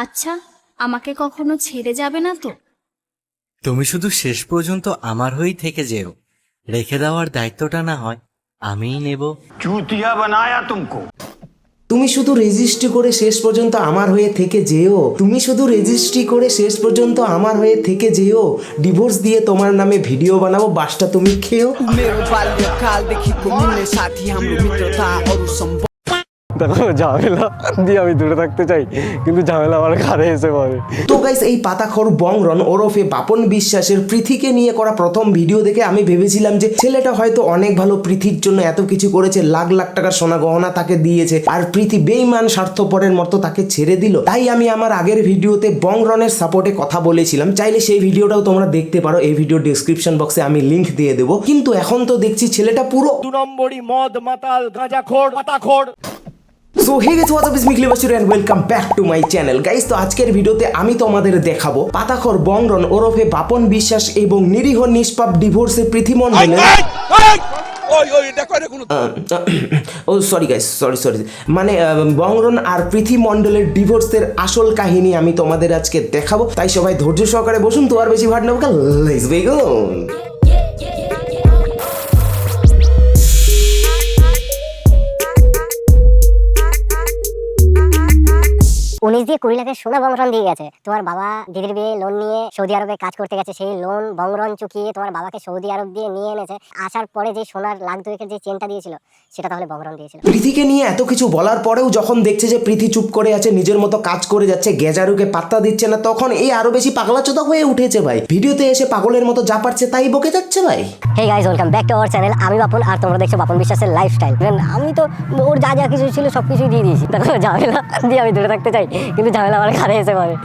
আচ্ছা, আমাকে কখনো ছেড়ে যাবে না তো? তুমি শুধু শেষ পর্যন্ত আমার হয়েই থেকে যেও। রেখে দেওয়ার দায়িত্বটা না হয় আমিই নেব। चूतिया बनाया तुमको। তুমি শুধু রেজিস্ট্রি করে শেষ পর্যন্ত আমার হয়ে থেকে যেও। তুমি শুধু রেজিস্ট্রি করে শেষ পর্যন্ত আমার হয়ে থেকে যেও। ডিভোর্স দিয়ে তোমার নামে ভিডিও বানাবো, বাসটা তুমি খেও। मेरो बाल्यकालदेखिको मिल्ने साथी हाम्रो मित्रता अरू দেখো ঝামেলা দিয়ে আমি দূরে থাকতে চাই, কিন্তু ঝামেলা আমার ঘাড়ে এসে পড়ে। তো গাইস, এই পাতাখর বংরন ওরফে বাপন বিশ্বাসের পৃথিকে নিয়ে করা প্রথম ভিডিও দেখে আমি ভেবেছিলাম যে ছেলেটা হয়তো অনেক ভালো, পৃথির জন্য এত কিছু করেছে, লাখ লাখ টাকার সোনা গহনা তাকে দিয়েছে, আর পৃথি বেঈমান স্বার্থপরের মতো তাকে ছেড়ে দিল। তাই আমি আমার আগের ভিডিওতে বংরনের সাপোর্টে কথা বলেছিলাম, চাইলে সেই ভিডিওটাও তোমরা দেখতে পারো। এই ভিডিও ডেসক্রিপশন বক্সে আমি লিংক দিয়ে দেবো। কিন্তু এখন তো দেখছি ছেলেটা পুরো 2 নম্বরই মদ মাতাল গাঁজাখোর পাতাখোর। সো হে গেছে হোয়াটস আপ মিকলি বাসুর and welcome back to my channel guys. তো আজকের ভিডিওতে আমি তোমাদের দেখাবো পাতাখর বংরন ওরফে বাপন বিশ্বাস এবং নিরীহ নিষ্পাপ ডিভোর্সে পৃথিমণ্ডলের ও সরি গাইস, সরি মানে বংরন আর পৃথিমণ্ডলের ডিভোর্সের আসল কাহিনী আমি তোমাদের আজকে দেখাবো। তাই সবাই ধৈর্য সহকারে বসুন, তো আর বেশি ভাট নেবো, লেটস বিগিন। উনিশ দিয়ে 20 লাখের সোনা বংরন দিয়ে গেছে। তোমার বাবা দিদির বিয়ে লোন নিয়ে সৌদি আরবে কাজ করতে গেছে, সেই লোন বংরন চুকিয়ে তোমার বাবাকে সৌদি আরব দিয়ে নিয়ে এনেছে। আসার পরে যে সোনার লাখ দুয়েকের যে চেনটা দিয়েছিল সেটা তাহলে বংরন দিয়েছিল। পৃথিকে নিয়ে এত কিছু বলার পরেও যখন দেখছে যে পৃথি চুপ করে আছে, নিজের মতো কাজ করে যাচ্ছে, গেজারুকে পাত্তা দিচ্ছে না, তখন এই আরো বেশি পাগলাচোদা হয়ে উঠেছে ভাই। ভিডিওতে এসে পাগলের মতো যা পারছে তাই বকে যাচ্ছে ভাই। Hey guys, welcome back to our channel. আমি বাপন আর তোমরা দেখছো বাপন বিশ্বাসের লাইফস্টাইল। আমি তো ওর যা যা কিছু ছিল সবকিছুই দিয়ে দিয়েছি। দেখো ঝামেলা দিয়ে আমি দূরে থাকতে চাই, কিন্তু ঝামেলা আমার ঘাড়ে এসে পড়ে।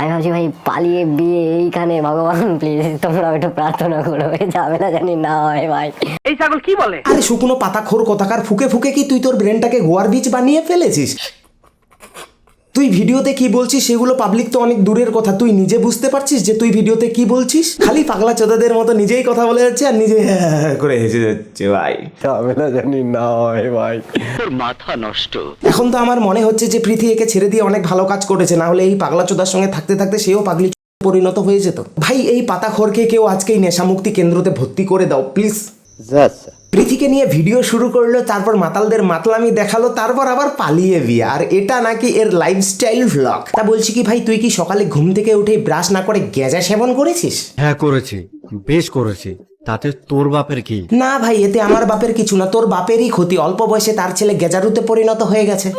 আমি ভাবছি ভাই পালিয়ে বিয়ে এইখানে, ভগবান প্লিজ তোমরা একটু প্রার্থনা করো এই ঝামেলা জানি না হয় ভাই। এই ছাগল কি বলে? আরে শুকনো পাতাখোর কথাকার, ফুকে ফুকে কি তুই তোর ব্রেনটাকে গোয়ার বীজ বানিয়ে ফেলেছিস? তুই ভিডিওতে কি বলছিস সেগুলো পাবলিক তো অনেক দূরের কথা, তুই নিজে বুঝতে পারছিস যে তুই ভিডিওতে কি বলছিস? খালি পাগলা চোদাদের মতো নিজেই কথা বলে যাচ্ছে আর নিজে করে হেসে যাচ্ছে ভাই। ঝামেলা জানি না হয় ভাই। এখন তো আমার মনে হচ্ছে যে পৃথি একে ছেড়ে দিয়ে অনেক ভালো কাজ করেছে, না হলে এই পাগলা চোদার সঙ্গে থাকতে থাকতে সেও পাগলি পরিণত হয়ে যেত। ভাই এই পাতাখোরকে কেউ আজকেই নেশামুক্তি কেন্দ্রতে ভর্তি করে দাও প্লিজ। পৃথিকে নিয়ে ভিডিও শুরু করলো, তারপর মাতালদের মাতলামি দেখালো, তারপর আবার পালিয়ে বিয়ে, আর এটা নাকি এর লাইফস্টাইল ভ্লগ। তা বলছি কি ভাই, তুই কি সকালে ঘুম থেকে উঠে ব্রাশ না করে গেঁজা সেবন করেছিস? হ্যাঁ করেছি, বেশ করেছি। তাতে তোর বাপের কি? না ভাই, এতে আমার বাপের কিছু না, তোর বাপেরই ক্ষতি। অল্প বয়সে তার ছেলে গেজারুতে পরিণত হয়ে গেছে।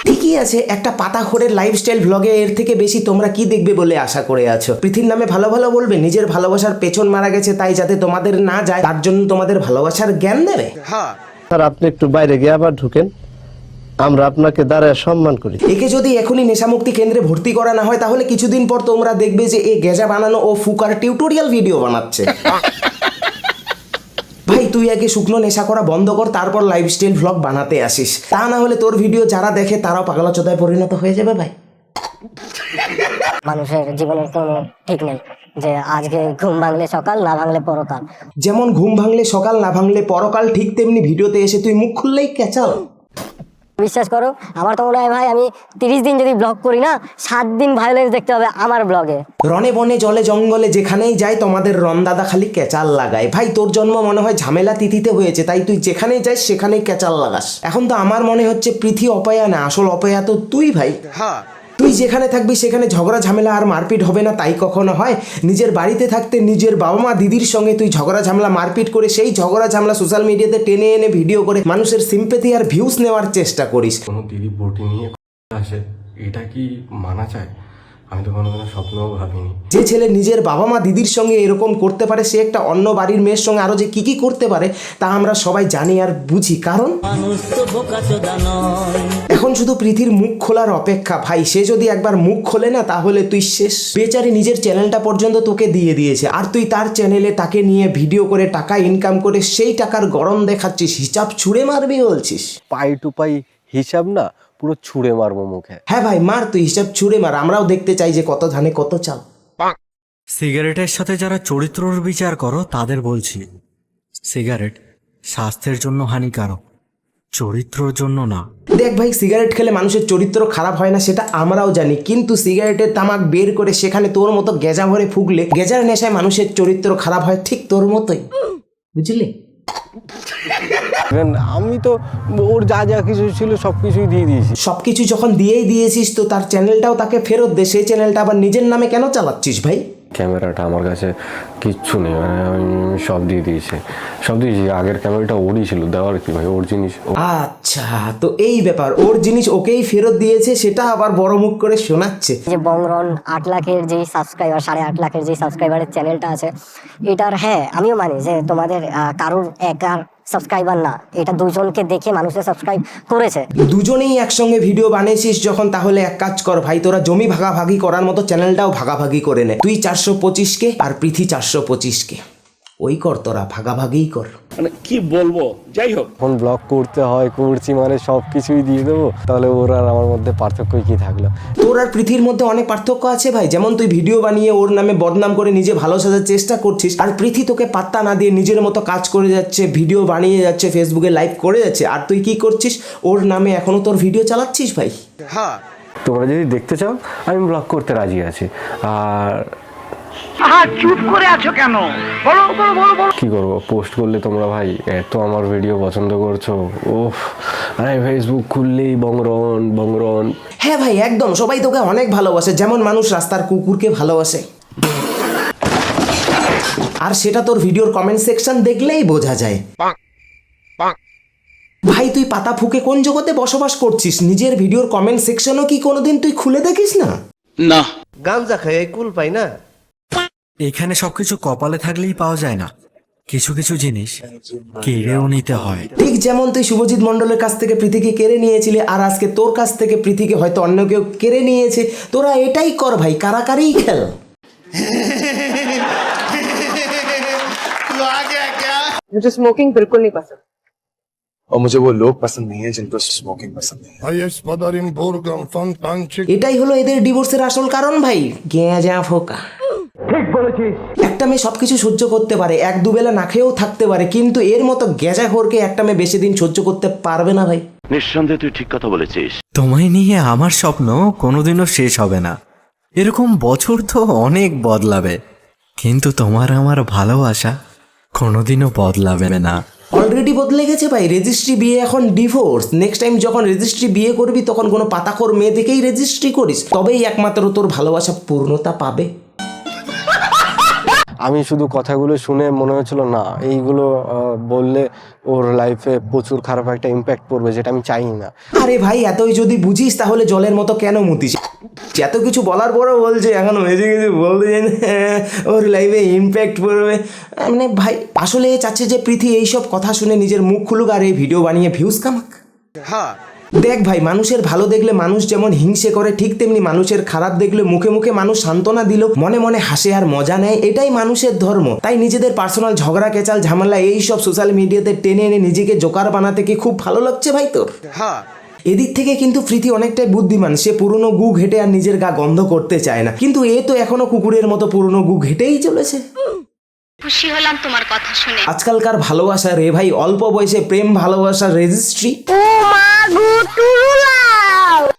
ঠিকই আছে, একটা পাতাখোরের লাইফস্টাইল ভ্লগে এর থেকে বেশি তোমরা কি দেখবে বলে আশা করে আছো? পৃথির নামে ভালো ভালো বলবে, নিজের ভালোবাসার পেছন মারা গেছে তাই যাতে তোমাদের না যায় তার জন্য তোমাদের ভালোবাসার জ্ঞান দেবে। স্যার আপনি একটু বাইরে গিয়ে আবার ঢুকেন, আমরা আপনাকে দাঁড়ায় সম্মান করি। একে যদি এখনই নেশামুক্তি কেন্দ্রে ভর্তি করা না হয় তাহলে কিছুদিন পর তোমরা দেখবে যে এ গেজা বানানো ও ফুকার টিউটোরিয়াল ভিডিও বানাচ্ছে। ভাই তুই আগে শুকনো নেশা করা বন্ধ কর, তারপর লাইফস্টাইল ভ্লগ বানাতে আসিস। তা না হলে তোর ভিডিও যারা দেখে তারাও পাগলা চোদায় পরিণত হয়ে যাবে ভাই। মানুষের জীবনের কোনো ঠিক নেই, যে আজকে ঘুম ভাঙলে সকাল, না ভাঙলে পরকাল। যেমন ঘুম ভাঙলে সকাল, না ভাঙলে পরকাল, ঠিক তেমনি ভিডিওতে এসে তুই মুখ খুললেই ক্যাচাল। বিশ্বাস করো, আমার তো মনে হয় ভাই আমি 30 দিন যদি ব্লগ করি না, 7 দিন ভায়োলেন্স দেখতে হবে আমার ব্লগে। রনে বনে জলে জঙ্গলে যেখানেই যায় তোমাদের রনদাদা খালি ক্যাচাল লাগায়। ভাই তোর জন্ম মনে হয় ঝামেলা তিথিতে হয়েছে, তাই তুই যেখানেই যাস সেখানেই ক্যাচাল লাগাস। এখন তো আমার মনে হচ্ছে পৃথি অপয়া না, আসল অপয়া তো তুই ভাই। তুই যেখানে থাকবি সেখানে ঝগড়া ঝামেলা আর মারপিট হবে না, তাই কখনো হয়? নিজের বাড়িতে থাকতে নিজের বাবা মা দিদির সঙ্গে তুই ঝগড়া ঝামেলা মারপিট করে সেই ঝগড়া ঝামেলা সোশ্যাল মিডিয়াতে টেনে এনে ভিডিও করে মানুষের সিম্পেথি আর ভিউজ নেওয়ার চেষ্টা করিস। কোনো দিদি বটি নিয়ে আসে, এটা কি মানা চায়? আমি তো কোনোদিনও স্বপ্নও ভাবিনি। যে ছেলে নিজের বাবা মা দিদির সঙ্গে এরকম করতে পারে, সে একটা অন্য বাড়ির মেয়ের সঙ্গে আরো যে কি কি করতে পারে তা আমরা সবাই জানি আর বুঝি, কারণ এখন শুধু পৃথির মুখ খোলার অপেক্ষা। ভাই সে যদি একবার মুখ খোলে না তাহলে তুই শেষ। বেচারি নিজের চ্যানেলটা পর্যন্ত তোকে দিয়ে দিয়েছে, আর তুই তার চ্যানেলে তাকে নিয়ে ভিডিও করে টাকা ইনকাম করে সেই টাকার গরম দেখাচ্ছিস, হিসাব ছুঁড়ে মারবি বলছিস। পাই টু পাই হিসাব না, পুরো ছুঁড়ে মারবো মুখে। হ্যাঁ ভাই মার, তুই হিসাব ছুঁড়ে মার, আমরাও দেখতে চাই যে কত ধানে কত চাল। সিগারেটের সাথে যারা চরিত্রর বিচার করো তাদের বলছি, সিগারেট স্বাস্থ্যের জন্য হানিকারক, চরিত্রর জন্য না। দেখ ভাই, সিগারেট খেলে মানুষের চরিত্র খারাপ হয় না সেটা আমরাও জানি, কিন্তু সিগারেটের তামাক বের করে সেখানে তোর মতো গেজা ভরে ফুকলে গেজার নেশায় মানুষের চরিত্র খারাপ হয়, ঠিক তোর মতোই, বুঝলি? আমি তো ওর যা যা কিছু ছিল সব কিছুই দিয়ে দিয়েছি। সবকিছু যখন দিয়েই দিয়েছিস তো তার চ্যানেলটাও তাকে ফেরত দে। সেই চ্যানেলটা আবার নিজের নামে কেন চালাচ্ছিস ভাই? ক্যামেরাটা আমার কাছে কিচ্ছু নেই, মানে আমি সব দিয়ে দিয়েছি। আগের ক্যামেরাটা ওরই ছিল, দেওয়ার কি ভাই, ওর জিনিস আচ্ছা, তো এই ব্যাপার, ওর জিনিস ওকেই ফেরত দিয়েছে, সেটা আবার বড় মুখ করে শোনাচ্ছে। যে বংরন 8 লাখের যেই সাবস্ক্রাইবার, 8.5 লাখের যেই সাবস্ক্রাইবারের চ্যানেলটা আছে, এটার হ্যাঁ আমিও মানি যে তোমাদের কারোর একার সাবস্ক্রাইবার না, এটা দুজনকে দেখে মানুষের সাবস্ক্রাইব করেছে। দুজনেই একসঙ্গে ভিডিও বানিয়েছিস যখন, তাহলে এক কাজ কর ভাই, তোরা জমি ভাগাভাগি করার মতো চ্যানেলটাও ভাগাভাগি করে নে। তুই 425কে আর পৃথি 425কে, ওই কর, তোরা ভাগাভাগিই কর। এখন ব্লগ করতে হয়, করছি মানে সব কিছুই দিয়ে দেবো, তাহলে ওর আর আমার মধ্যে পার্থক্য কি থাকলো? তোর আর পৃথির মধ্যে অনেক পার্থক্য আছে ভাই। যেমন তুই ভিডিও বানিয়ে ওর নামে বদনাম করে নিজে ভালো সাজার চেষ্টা করছিস, আর পৃথি তোকে পাত্তা না দিয়ে নিজের মতো কাজ করে যাচ্ছে, ভিডিও বানিয়ে যাচ্ছে, ফেসবুকে লাইভ করে যাচ্ছে, আর তুই কি করছিস? ওর নামে এখনো তোর ভিডিও চালাচ্ছিস ভাই। তোমরা যদি দেখতে চাও আমি ব্লগ করতে রাজি আছি। আর চুপ করে আছো কেন? বলো বলো বলো বলো। কি করবো, পোস্ট করলে তোমরা ভাই এত আমার ভিডিও পছন্দ করছো, ওফ, আরে ফেসবুক খুললেই বংরন। হ্যাঁ ভাই, একদম, সবাই তোকে অনেক ভালোবাসে, যেমন মানুষ রাস্তার কুকুরকে ভালোবাসে। আর সেটা তোর ভিডিওর কমেন্ট সেকশন দেখলেই বোঝা যায়। ভাই তুই পাতা ফুকে কোন জগতে বসবাস করছিস? নিজের ভিডিওর কমেন্ট সেকশনও কি কোনোদিন তুই খুলে দেখিস না? গাঞ্জা খাই কুল পাই না। এখানে সবকিছু কপালে থাকলেই পাওয়া যায় না, কিছু কিছু জিনিস কেড়েও নিতে হয়। ঠিক যেমন তুই শুভজিৎ মণ্ডলের কাছ থেকে প্রীতিকে কেড়ে নিয়েছিলি, আর আজকে তোর কাছ থেকে প্রীতিকে হয়তো অন্য কেউ কেড়ে নিয়েছে। তোরা এটাই কর ভাই, কারাকারি খেল। मुझे स्मोकिंग बिल्कुल नहीं पसंद। और मुझे वो लोग पसंद नहीं है जिनको स्मोकिंग पसंद है। এটাই হলো এদের ডিভোর্সের আসল কারণ ভাই, গেঁজা ফোকা। ঠিক বলেছিস। একটা মেয়ে সবকিছু সহ্য করতে পারে, এক দুবেলা না খেয়েও থাকতে পারে, কিন্তু এর মতো গেঁজাখোরকে একটা মেয়ে বেশি দিন সহ্য করতে পারবে না ভাই। নিঃসন্দেহে তুই ঠিক কথা বলেছিস। তোমায় নিয়ে আমার স্বপ্ন কোনোদিনও শেষ হবে না। এরকম বছর তো অনেক বদলাবে, কিন্তু তোমার আমার ভালোবাসা কোনোদিনও বদলাবে না। অলরেডি বদলে গেছে ভাই, রেজিস্ট্রি বিয়ে এখন ডিভোর্স। নেক্সট টাইম যখন রেজিস্ট্রি বিয়ে করবি তখন কোনো পাতাখোর মেয়ে দেখেই রেজিস্ট্রি করিস, তবেই একমাত্র তোর ভালোবাসা পূর্ণতা পাবে। আমি শুধু কথাগুলো শুনে মনে হচ্ছিল না, এইগুলো বললে ওর লাইফে প্রচুর খারাপ একটা ইম্প্যাক্ট পড়বে, যেটা আমি চাই না। আরে ভাই, এতই যদি বুঝিস তাহলে জলের মতো কেন মুতিস? এত কিছু বলার পরেও বলছে এখন হয়েছে কিছু বলতে চাই না, ওর লাইফে ইম্প্যাক্ট পড়বে। মানে ভাই আসলে চাচ্ছে যে পৃথি এইসব কথা শুনে নিজের মুখ খুলুক আর এই ভিডিও বানিয়ে ভিউজ কামাক। দেখ ভাই, মানুষের ভালো দেখলে মানুষ যেমন হিংসে করে, ঠিক তেমনি মানুষের খারাপ দেখলে মুখে মুখে মানুষ সান্ত্বনা দিল, মনে মনে হাসে আর মজা নেয়, এটাই মানুষের ধর্ম। তাই নিজেদের পার্সোনাল ঝগড়া কেচাল ঝামেলা এইসব সোশ্যাল মিডিয়াতে টেনে এনে নিজেকে জোকার বানাতে কি খুব ভালো লাগছে ভাই তোর? এদিক থেকে কিন্তু প্রীতি অনেকটাই বুদ্ধিমান, সে পুরনো গু ঘেটে আর নিজের গা গন্ধ করতে চায় না, কিন্তু এ তো এখনো কুকুরের মতো পুরনো গু ঘেটেই চলেছে। খুশি হলাম তোমার কথা শুনে। আজকালকার ভালোবাসা রে ভাই, অল্প বয়সে প্রেম ভালোবাসা রেজিস্ট্রি,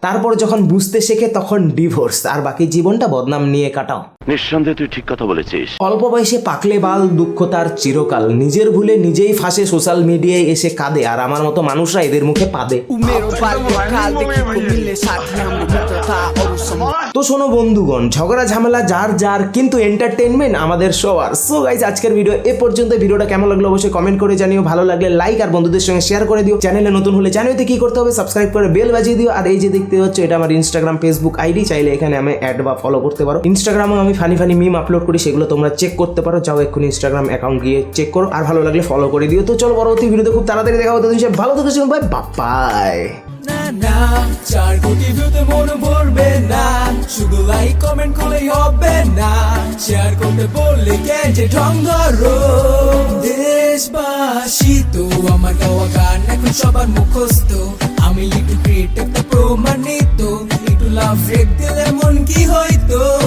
তারপর যখন বুঝতে শেখে তখন ডিভোর্স, আর বাকি জীবনটা বদনাম নিয়ে কাটাও। নিঃসন্দেহে তুই ঠিক কথা বলেছিস। অল্প বয়সে পাকলে বাল, দুঃখ তার চিরকাল, নিজের ভুলে নিজেই ফাঁসে সোশ্যাল মিডিয়ায় এসে কাঁদে, আর আমার মতো মানুষরা এদের মুখে পাদে। তো শোনো বন্ধুগণ, ঝগড়া ঝামেলা যার যার, কিন্তু এন্টারটেনমেন্ট আমাদের সবার। সো গাইস, আজকের ভিডিও এ পর্যন্ত। ভিডিওটা কেমন লাগলো অবশ্যই কমেন্ট করে জানিও, ভালো লাগলে লাইক আর বন্ধুদের সঙ্গে শেয়ার করে দিও। চ্যানেলে নতুন হলে চ্যানেলতে কি করতে হবে, সাবস্ক্রাইব করে বেল বাজিয়ে দিও। আর এই যে দেখতে হচ্ছে, এটা আমার ইনস্টাগ্রাম ফেসবুক আইডি, চাইলে এখানে আমি অ্যাড বা ফলো করতে পারো। ইনস্টাগ্রামে আমি ফানি ফানি মিম আপলোড করি, সেগুলো তোমরা চেক করতে পারো। যাও এক্ষুনি ইনস্টাগ্রাম অ্যাকাউন্ট গিয়ে চেক করো, আর ভালো লাগলে ফলো করে দিও। তো চলো পরবর্তী ভিডিওতে খুব তাড়াতাড়ি দেখা হতো। ভালো থেকো, বাই বাই। না 4 কোটি ভিউতে মন ভরবে না, শুধু লাইক কমেন্ট করলেই হবে না, শেয়ার করতে বললে যে ঢং ধরো। দেশবাসী তো আমার গাওয়া গান এখন সবার মুখস্থ, আমি লিটু ক্রিয়েট একটা প্রমাণিত, একটু লাভ রেখ দিলে মন কি হয়তো।